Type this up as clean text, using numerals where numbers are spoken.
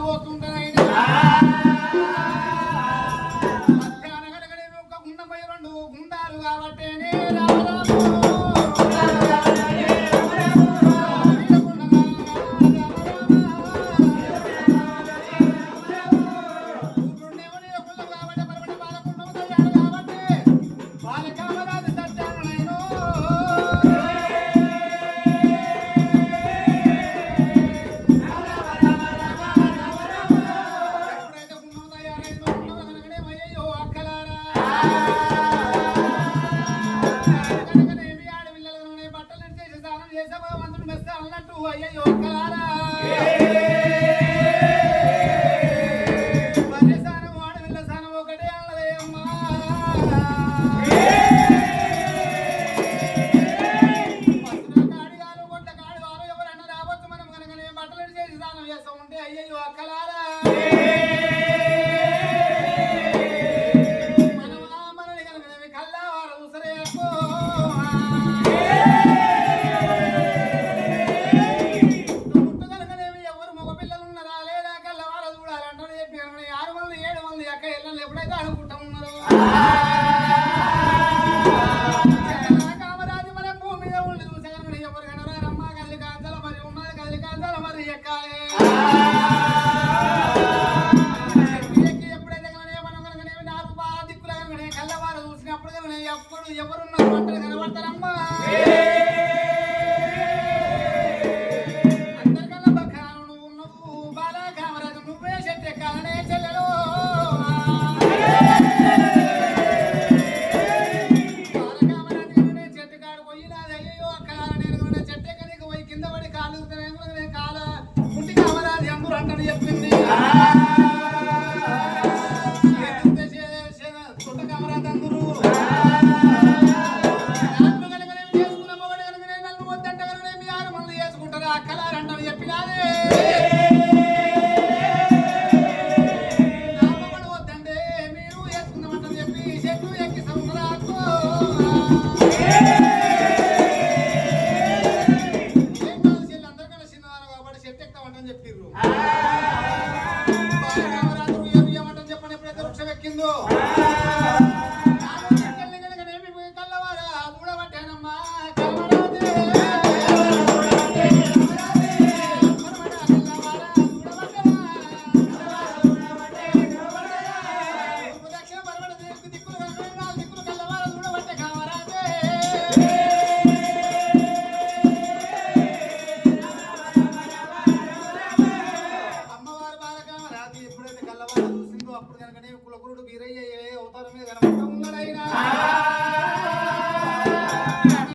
పోతుంటానైనా మధ్యాహ్నం కనుక ఒక గుండెపై 2 గుండాలు కాబట్టేనే అన్నట్టు అయ్యో ఒక్కలారా పర్యసానం ఆడవిల్ల సానం ఒకటే అన్నదే అమ్మా కాడిగాలు కొట్ల కాడి వారు ఎవరన్నా రావచ్చు మనం కనుక బట్టలు చేసి స్నానం చేస్తా ఉంటే అయ్యయ్యో అక్కలారా మనని కనుక కల్లా వారు చూసరే ఎప్పుడైతే